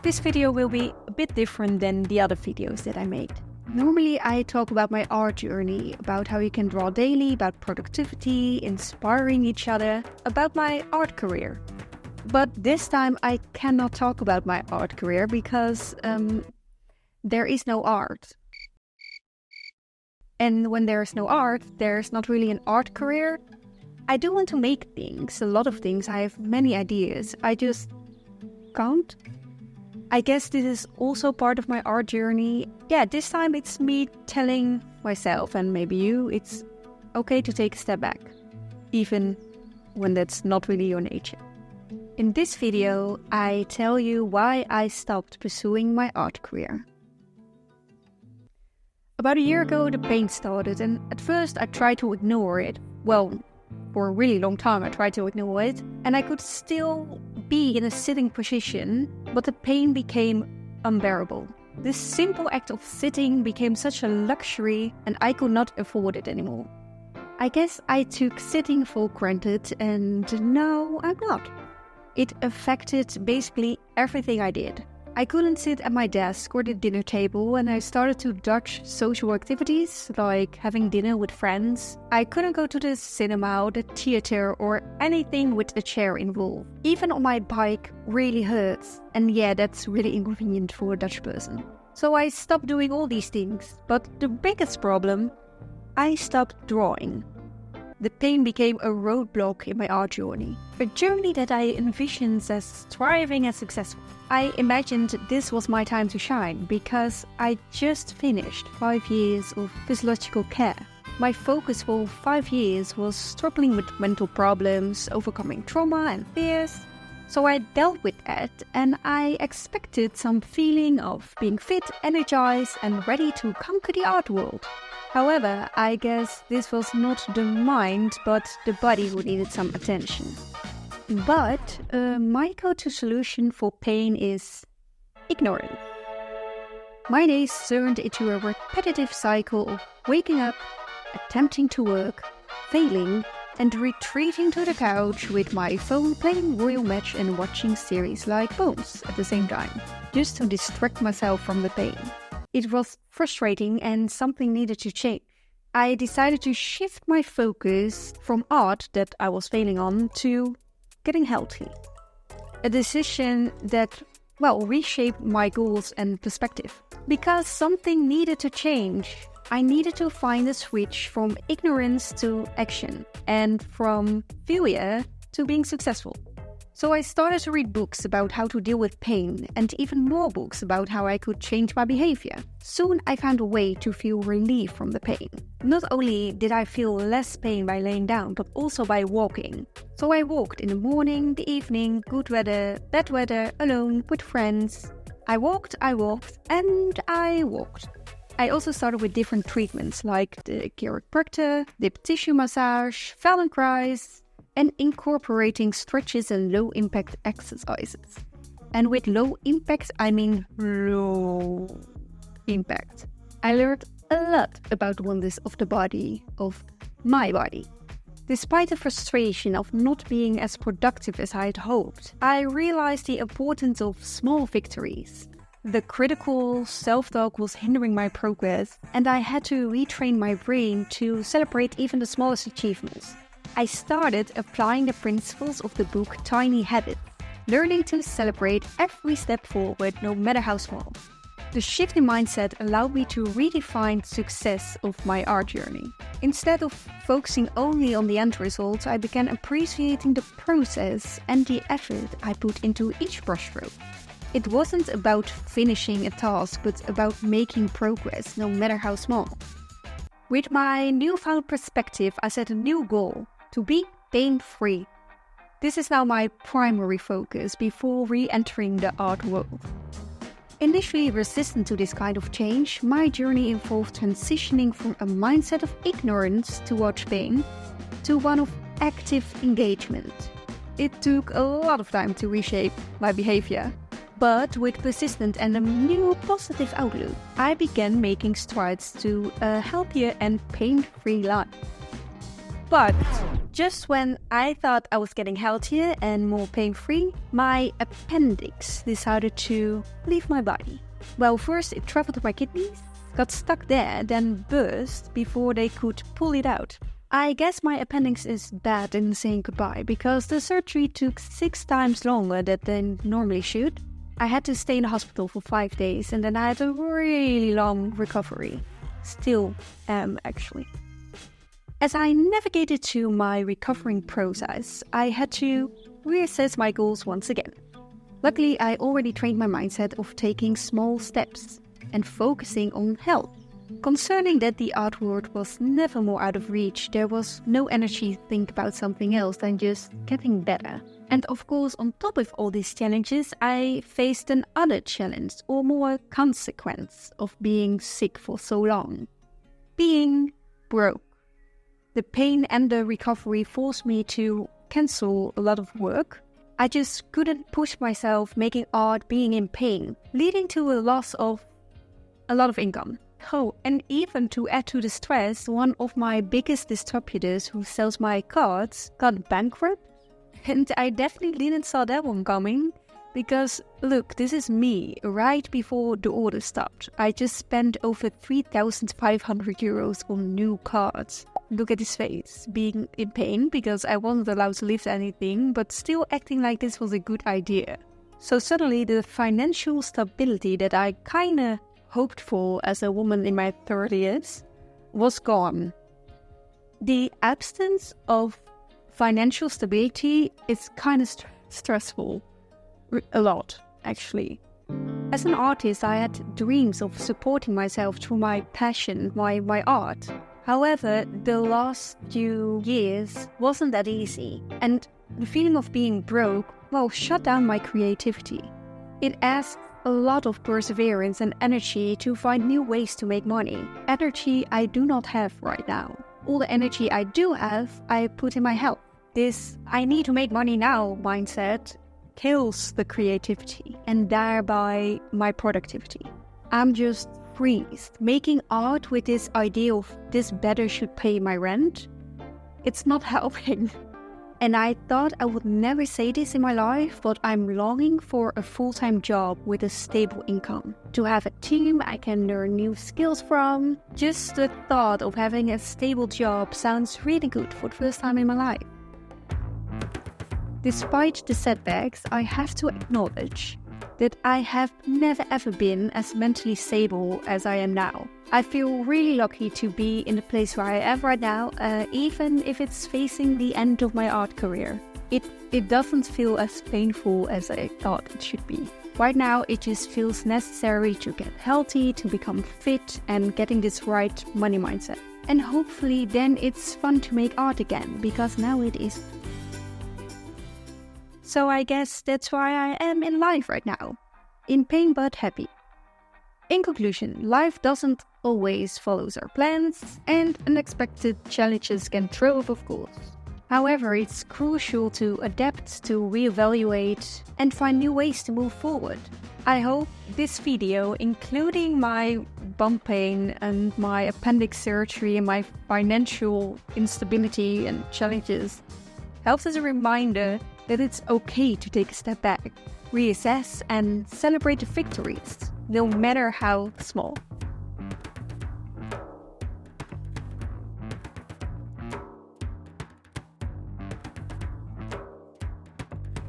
This video will be a bit different than the other videos that I made. Normally I talk about my art journey, about how you can draw daily, about productivity, inspiring each other, about my art career. But this time I cannot talk about my art career because there is no art. And when there is no art, there's not really an art career. I do want to make things, a lot of things. I have many ideas. I just can't. I guess this is also part of my art journey. Yeah, this time it's me telling myself and maybe you, it's okay to take a step back, even when that's not really your nature. In this video, I tell you why I stopped pursuing my art career. About a year ago, the pain started, and at first I tried to ignore it. Well, for a really long time I tried to ignore it, and I could still be in a sitting position, but the pain became unbearable. This simple act of sitting became such a luxury, and I could not afford it anymore. I guess I took sitting for granted, and now I'm not. It affected basically everything I did. I couldn't sit at my desk or the dinner table, and I started to dodge social activities like having dinner with friends. I couldn't go to the cinema or the theater or anything with a chair involved. Even on my bike really hurts, and yeah, that's really inconvenient for a Dutch person. So I stopped doing all these things, but the biggest problem, I stopped drawing. The pain became a roadblock in my art journey. A journey that I envisioned as thriving and successful. I imagined this was my time to shine because I just finished 5 years of physiological care. My focus for 5 years was struggling with mental problems, overcoming trauma and fears. So I dealt with that, and I expected some feeling of being fit, energized and ready to conquer the art world. However, I guess this was not the mind, but the body who needed some attention. But my go-to solution for pain is ignorance. My days turned into a repetitive cycle of waking up, attempting to work, failing, and retreating to the couch with my phone playing Royal Match and watching series like Bones at the same time, just to distract myself from the pain. It was frustrating and something needed to change. I decided to shift my focus from art that I was failing on to getting healthy. A decision that, reshaped my goals and perspective. Because something needed to change, I needed to find a switch from ignorance to action and from failure to being successful. So I started to read books about how to deal with pain and even more books about how I could change my behavior. Soon I found a way to feel relief from the pain. Not only did I feel less pain by laying down, but also by walking. So I walked in the morning, the evening, good weather, bad weather, alone, with friends. I walked, and I walked. I also started with different treatments like the chiropractor, deep tissue massage, Feldenkrais, and incorporating stretches and low-impact exercises. And with low impact, I mean low impact. I learned a lot about wonders of the body, of my body. Despite the frustration of not being as productive as I had hoped, I realized the importance of small victories. The critical self-talk was hindering my progress, and I had to retrain my brain to celebrate even the smallest achievements. I started applying the principles of the book Tiny Habits, learning to celebrate every step forward, no matter how small. The shift in mindset allowed me to redefine success of my art journey. Instead of focusing only on the end result, I began appreciating the process and the effort I put into each brushstroke. It wasn't about finishing a task, but about making progress, no matter how small. With my newfound perspective, I set a new goal: to be pain-free. This is now my primary focus before re-entering the art world. Initially resistant to this kind of change, my journey involved transitioning from a mindset of ignorance towards pain to one of active engagement. It took a lot of time to reshape my behavior, but with persistence and a new positive outlook, I began making strides to a healthier and pain-free life. But Just when I thought I was getting healthier and more pain-free, my appendix decided to leave my body. Well, first it traveled to my kidneys, got stuck there, then burst before they could pull it out. I guess my appendix is bad in saying goodbye because the surgery took 6 times longer than they normally should. I had to stay in the hospital for 5 days and then I had a really long recovery. Still am, actually. As I navigated to my recovering process, I had to reassess my goals once again. Luckily, I already trained my mindset of taking small steps and focusing on health. Concerning that the art world was never more out of reach, there was no energy to think about something else than just getting better. And of course, on top of all these challenges, I faced another challenge, or more consequence, of being sick for so long. Being broke. The pain and the recovery forced me to cancel a lot of work. I just couldn't push myself making art being in pain, leading to a loss of a lot of income. Oh, and even to add to the stress, one of my biggest distributors who sells my cards got bankrupt. And I definitely didn't saw that one coming. Because, look, this is me, right before the order stopped. I just spent over 3,500 euros on new cards. Look at his face, being in pain because I wasn't allowed to lift anything, but still acting like this was a good idea. So suddenly the financial stability that I kinda hoped for as a woman in my 30s was gone. The absence of financial stability is kind of stressful. A lot, actually. As an artist, I had dreams of supporting myself through my passion, my art. However, the last few years wasn't that easy, and the feeling of being broke, well, shut down my creativity. It asked a lot of perseverance and energy to find new ways to make money. Energy I do not have right now. All the energy I do have, I put in my health. This I need to make money now mindset kills the creativity and thereby my productivity. I'm just freezed. Making art with this idea of this better should pay my rent, it's not helping. And I thought I would never say this in my life, but I'm longing for a full-time job with a stable income. To have a team I can learn new skills from. Just the thought of having a stable job sounds really good for the first time in my life. Despite the setbacks, I have to acknowledge that I have never ever been as mentally stable as I am now. I feel really lucky to be in the place where I am right now, even if it's facing the end of my art career. It doesn't feel as painful as I thought it should be. Right now, it just feels necessary to get healthy, to become fit, and getting this right money mindset. And hopefully then it's fun to make art again, because now it is. So I guess that's why I am in life right now. In pain but happy. In conclusion, life doesn't always follow our plans and unexpected challenges can throw off, of course. However, it's crucial to adapt, to reevaluate and find new ways to move forward. I hope this video, including my bum pain and my appendix surgery and my financial instability and challenges, helps as a reminder that it's okay to take a step back, reassess and celebrate the victories, no matter how small.